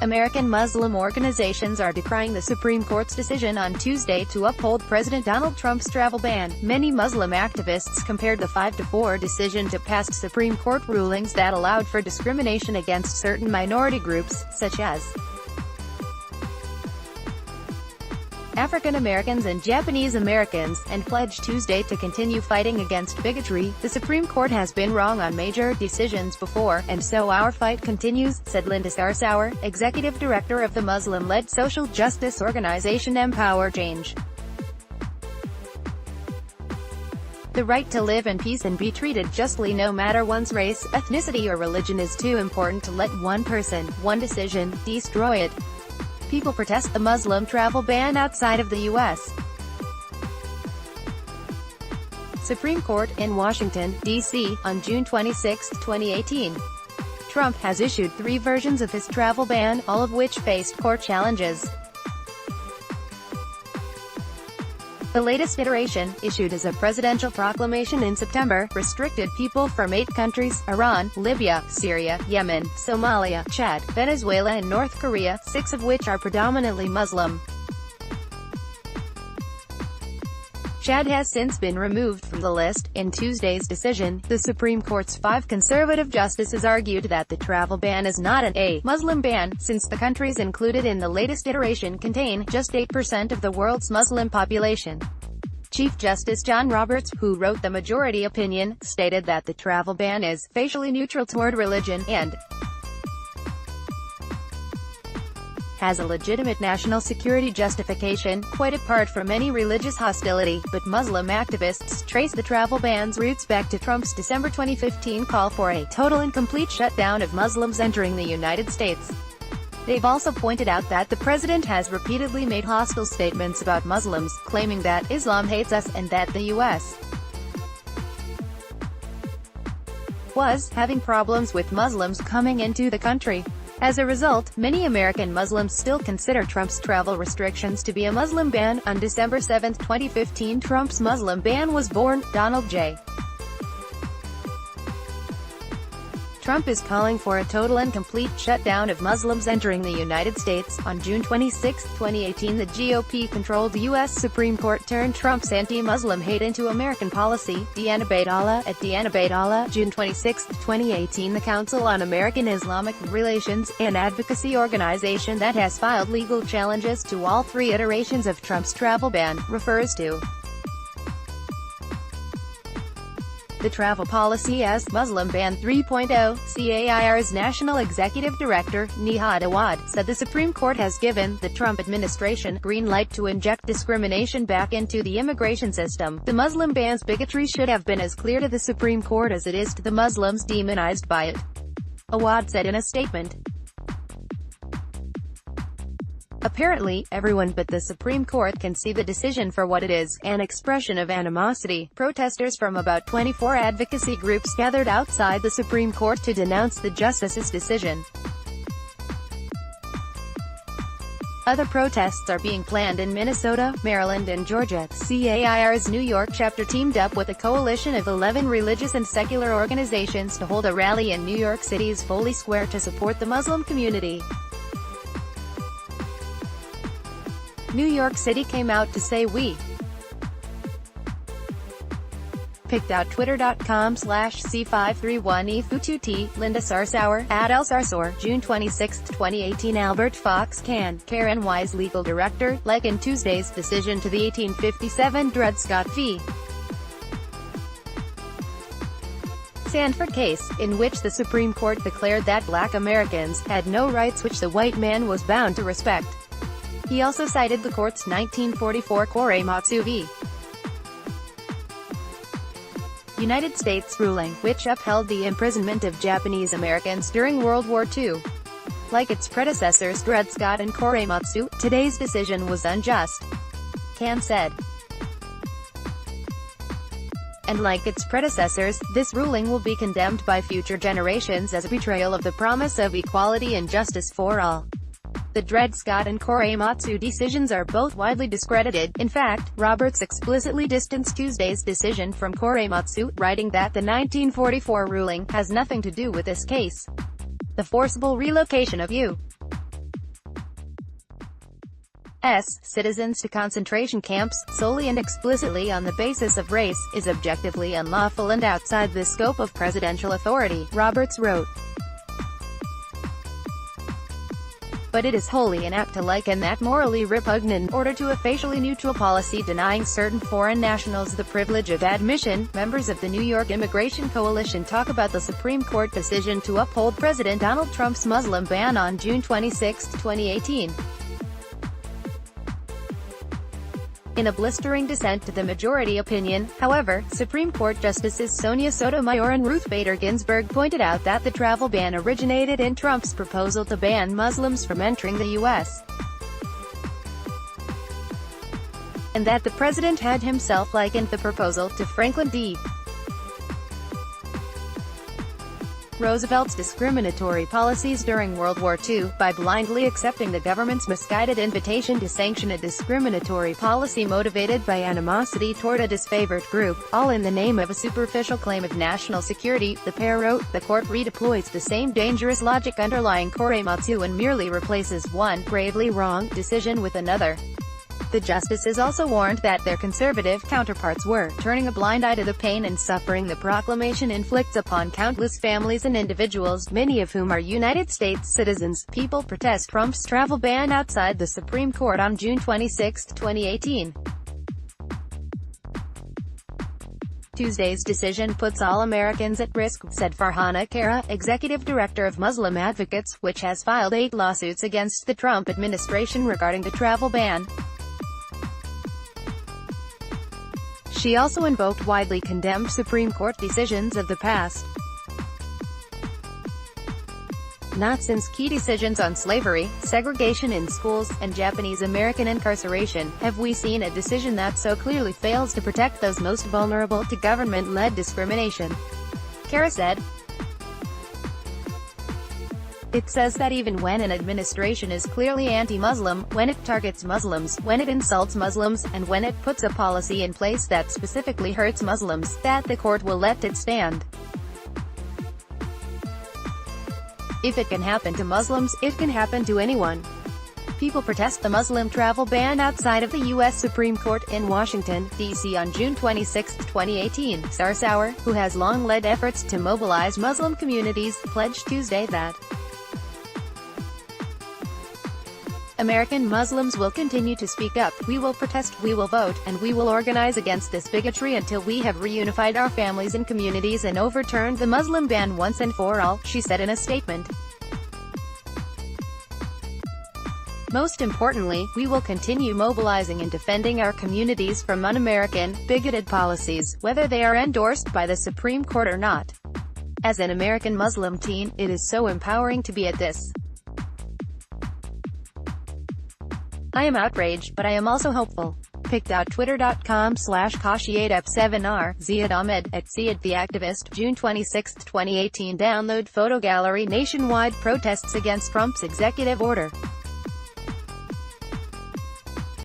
American Muslim organizations are decrying the Supreme Court's decision on Tuesday to uphold President Donald Trump's travel ban. Many Muslim activists compared the 5-4 decision to past Supreme Court rulings that allowed for discrimination against certain minority groups, such as African Americans and Japanese Americans, and pledged Tuesday to continue fighting against bigotry. The Supreme Court has been wrong on major decisions before, and so our fight continues, said Linda Sarsour, executive director of the Muslim-led social justice organization Empower Change. The right to live in peace and be treated justly no matter one's race, ethnicity or religion is too important to let one person, one decision, destroy it. People protest the Muslim travel ban outside of the U.S. Supreme Court, in Washington, D.C., on June 26, 2018. Trump has issued 3 versions of his travel ban, all of which faced court challenges. The latest iteration, issued as a presidential proclamation in September, restricted people from 8 countries: Iran, Libya, Syria, Yemen, Somalia, Chad, Venezuela and North Korea, 6 of which are predominantly Muslim. Chad has since been removed from the list. In Tuesday's decision, the Supreme Court's 5 conservative justices argued that the travel ban is not an Muslim ban, since the countries included in the latest iteration contain just 8% of the world's Muslim population. Chief Justice John Roberts, who wrote the majority opinion, stated that the travel ban is facially neutral toward religion, and has a legitimate national security justification, quite apart from any religious hostility. But Muslim activists trace the travel ban's roots back to Trump's December 2015 call for a total and complete shutdown of Muslims entering the United States. They've also pointed out that the president has repeatedly made hostile statements about Muslims, claiming that Islam hates us, and that the U.S. was having problems with Muslims coming into the country. As a result, many American Muslims still consider Trump's travel restrictions to be a Muslim ban. On December 7, 2015, Trump's Muslim ban was born. Donald J. Trump is calling for a total and complete shutdown of Muslims entering the United States. On June 26, 2018, the GOP-controlled U.S. Supreme Court turned Trump's anti-Muslim hate into American policy. Deanna Baydallah, at Deanna Baydallah, June 26, 2018. The Council on American Islamic Relations, an advocacy organization that has filed legal challenges to all 3 iterations of Trump's travel ban, refers to the travel policy as Muslim Ban 3.0. CAIR's National Executive Director, Nihad Awad, said the Supreme Court has given the Trump administration green light to inject discrimination back into the immigration system. The Muslim ban's bigotry should have been as clear to the Supreme Court as it is to the Muslims demonized by it, Awad said in a statement. Apparently, everyone but the Supreme Court can see the decision for what it is, an expression of animosity. Protesters from about 24 advocacy groups gathered outside the Supreme Court to denounce the justice's decision. Other protests are being planned in Minnesota, Maryland and Georgia. CAIR's New York chapter teamed up with a coalition of 11 religious and secular organizations to hold a rally in New York City's Foley Square to support the Muslim community. New York City came out to say we picked out twitter.com/C531E2T, Linda Sarsour, @LSarsour, June 26, 2018. Albert Fox Can, Karen Wise legal director, likened Tuesday's decision to the 1857 Dred Scott v. Sanford case, in which the Supreme Court declared that Black Americans had no rights which the white man was bound to respect. He also cited the court's 1944 Korematsu v. United States ruling, which upheld the imprisonment of Japanese Americans during World War II. Like its predecessors Dred Scott and Korematsu, today's decision was unjust, Can said. And like its predecessors, this ruling will be condemned by future generations as a betrayal of the promise of equality and justice for all. The Dred Scott and Korematsu decisions are both widely discredited. In fact, Roberts explicitly distanced Tuesday's decision from Korematsu, writing that the 1944 ruling has nothing to do with this case. The forcible relocation of U. citizens to concentration camps, solely and explicitly on the basis of race, is objectively unlawful and outside the scope of presidential authority, Roberts wrote. But it is wholly inapt to liken that morally repugnant order to a facially neutral policy denying certain foreign nationals the privilege of admission. Members of the New York Immigration Coalition talk about the Supreme Court decision to uphold President Donald Trump's Muslim ban on June 26, 2018. In a blistering dissent to the majority opinion, however, Supreme Court Justices Sonia Sotomayor and Ruth Bader Ginsburg pointed out that the travel ban originated in Trump's proposal to ban Muslims from entering the U.S. and that the president had himself likened the proposal to Franklin D. Roosevelt's discriminatory policies during World War II, by blindly accepting the government's misguided invitation to sanction a discriminatory policy motivated by animosity toward a disfavored group, all in the name of a superficial claim of national security, the pair wrote. The court redeploys the same dangerous logic underlying Korematsu and merely replaces one gravely wrong decision with another. The justices also warned that their conservative counterparts were turning a blind eye to the pain and suffering the proclamation inflicts upon countless families and individuals, many of whom are United States citizens. People protest Trump's travel ban outside the Supreme Court on June 26, 2018. Tuesday's decision puts all Americans at risk, said Farhana Kara, executive director of Muslim Advocates, which has filed 8 lawsuits against the Trump administration regarding the travel ban. She also invoked widely condemned Supreme Court decisions of the past. Not since key decisions on slavery, segregation in schools, and Japanese-American incarceration, have we seen a decision that so clearly fails to protect those most vulnerable to government-led discrimination, Kara said. It says that even when an administration is clearly anti-Muslim, when it targets Muslims, when it insults Muslims, and when it puts a policy in place that specifically hurts Muslims, that the court will let it stand. If it can happen to Muslims, it can happen to anyone. People protest the Muslim travel ban outside of the U.S. Supreme Court in Washington, D.C. on June 26, 2018. Sarsour, who has long led efforts to mobilize Muslim communities, pledged Tuesday that American Muslims will continue to speak up, we will protest, we will vote, and we will organize against this bigotry until we have reunified our families and communities and overturned the Muslim ban once and for all, she said in a statement. Most importantly, we will continue mobilizing and defending our communities from un-American, bigoted policies, whether they are endorsed by the Supreme Court or not. As an American Muslim teen, it is so empowering to be at this. I am outraged, but I am also hopeful. Pic.twitter.com/Kashiyadep7R, Ziad Ahmed, @Ziad the Activist, June 26, 2018. Download photo gallery. Nationwide protests against Trump's executive order.